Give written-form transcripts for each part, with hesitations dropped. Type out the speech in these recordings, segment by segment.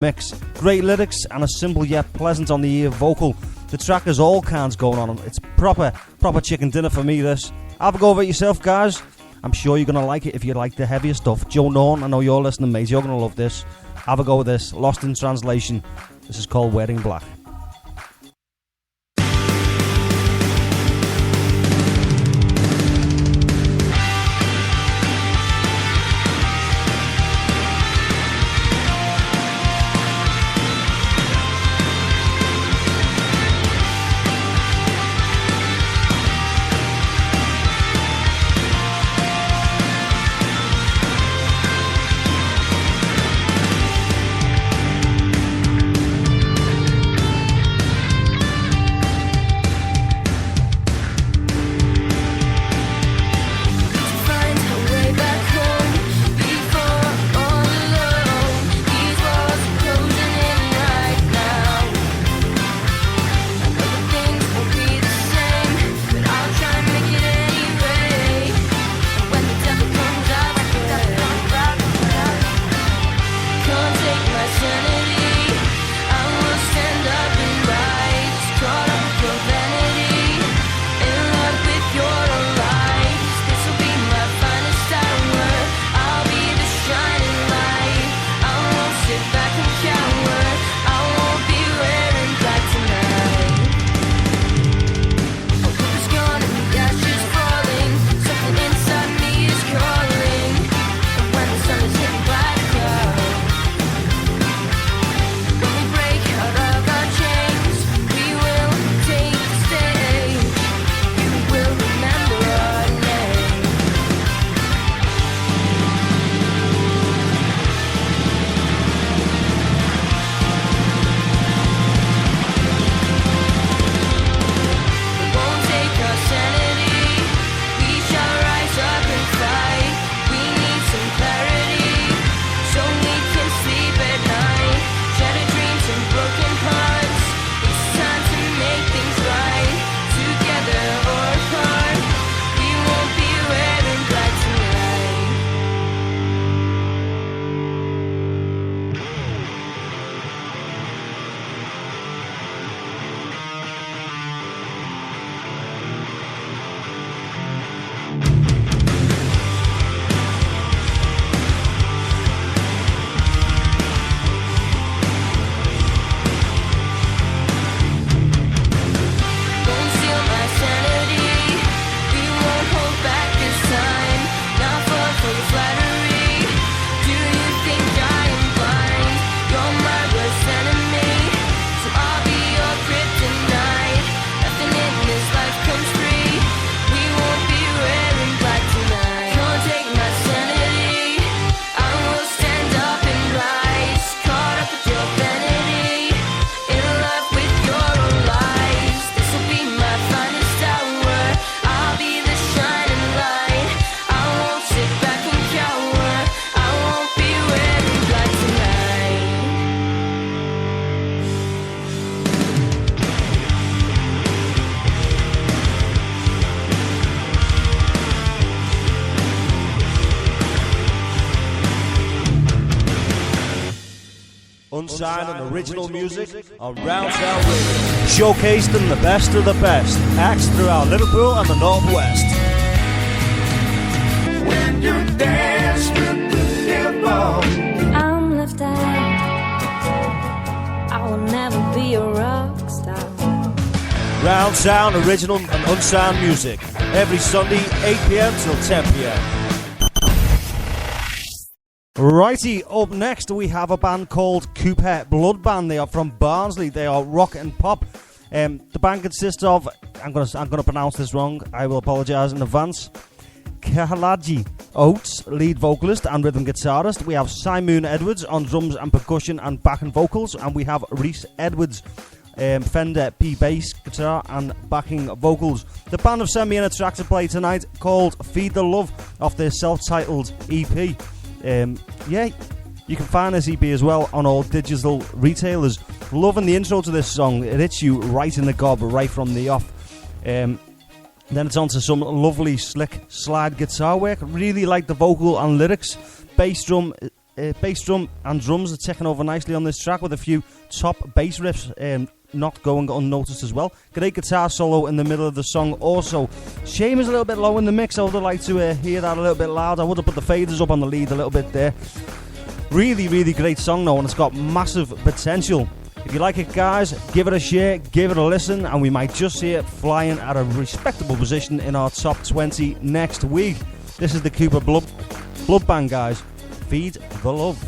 mix. Great lyrics and a simple yet pleasant on the ear vocal. The track has all kinds going on. It's proper chicken dinner for me, this. Have a go over it yourself, guys. I'm sure you're going to like it if you like the heavier stuff. Joe Norton, I know you're listening, mate. You're going to love this. Have a go with this. Lost in Translation. This is called Wearing Black. Unsigned and original music on Round Sound Radio. Showcasing the best of the best. Acts throughout Liverpool and the Northwest. When you dance with the devil, I'm left out. I will never be a rock star. Round Sound, original and unsigned music. Every Sunday, 8 p.m. till 10 p.m. Righty, up next we have a band called Cooper Blood Band. They are from Barnsley. They are rock and pop. The band consists of, I'm gonna pronounce this wrong, I will apologise in advance, Kahalaji Oates, lead vocalist and rhythm guitarist. We have Simon Edwards on drums and percussion and backing vocals, and we have Reese Edwards, Fender P bass guitar and backing vocals. The band have sent me in a track to play tonight called Feed the Love off their self-titled EP. You can find this EP as well on all digital retailers. Loving the intro to this song. It hits you right in the gob right from the off. Then it's on to some lovely slick slide guitar work. Really like the vocal and lyrics. Bass drum bass drum and drums are ticking over nicely on this track with a few top bass riffs not going unnoticed as well. Great guitar solo in the middle of the song also. Shame is a little bit low in the mix. I would have liked to hear that a little bit loud. I would have put the faders up on the lead a little bit there. Really, really great song though, and it's got massive potential. If you like it, guys, give it a share, give it a listen, and we might just see it flying at a respectable position in our top 20 next week. This is the Cooper Blood Band, guys. Feed the love.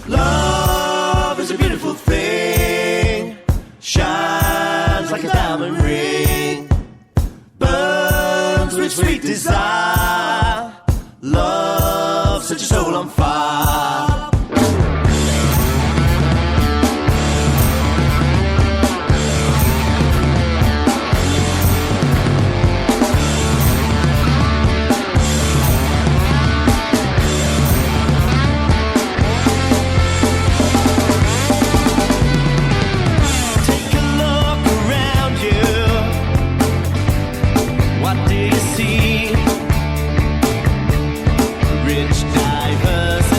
Love is a beautiful thing, shines like a diamond ring, burns with sweet desire, love sets your soul on fire. What do you see? Rich, diverse,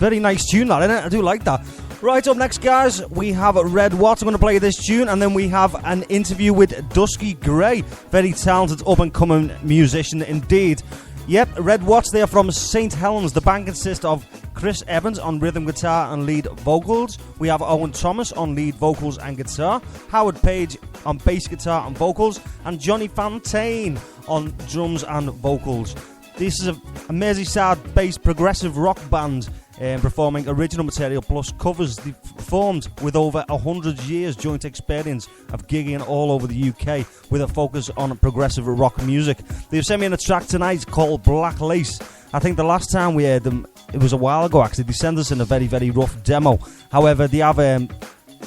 Very nice tune, that, isn't it? I do like that. Right, up next, guys, we have Red Watts. I'm going to play this tune, and then we have an interview with Dusky Gray. Very talented, up-and-coming musician indeed. Yep, Red Watts, they are from St. Helens. The band consists of Chris Evans on rhythm guitar and lead vocals. We have Owen Thomas on lead vocals and guitar. Howard Page on bass guitar and vocals. And Johnny Fontaine on drums and vocals. This is a Merseyside-based progressive rock band. performing original material plus covers. They formed with over 100 years joint experience of gigging all over the UK with a focus on progressive rock music. They've sent me in a track tonight called Black Lace. I think the last time we heard them, it was a while ago actually. They sent us in a very, very rough demo. However, they have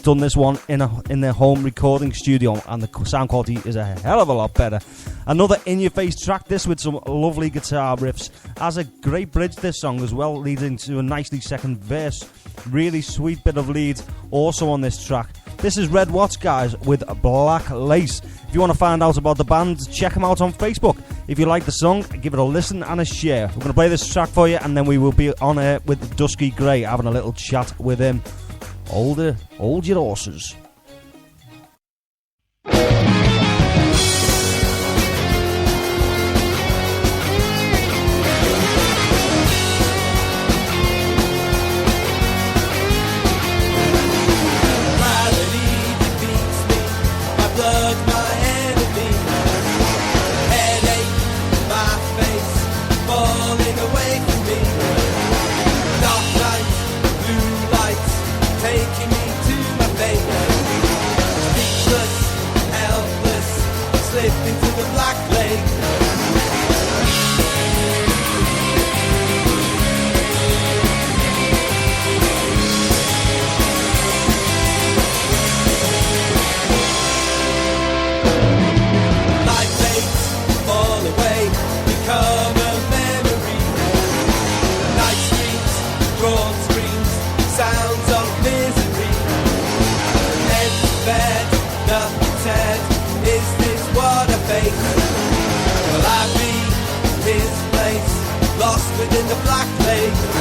done this one in their home recording studio, and the sound quality is a hell of a lot better. Another in-your-face track, this with some lovely guitar riffs. Has a great bridge, this song as well, leading to a nicely second verse. Really sweet bit of lead also on this track. This is Red Watts, guys, with Black Lace. If you want to find out about the band, check them out on Facebook. If you like the song, give it a listen and a share. We're going to play this track for you, and then we will be on air with Dusky Gray, having a little chat with him. Hold your horses. Taking me to my fate. within the black lake.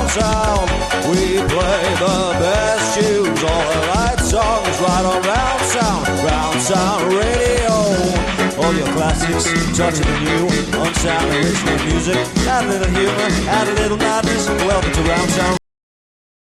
round sound. We play the best tunes, all the right songs, right on round sound radio. All your classics, touching the new, unsound original music. Add a little humor, add a little madness. Welcome to Round Sound.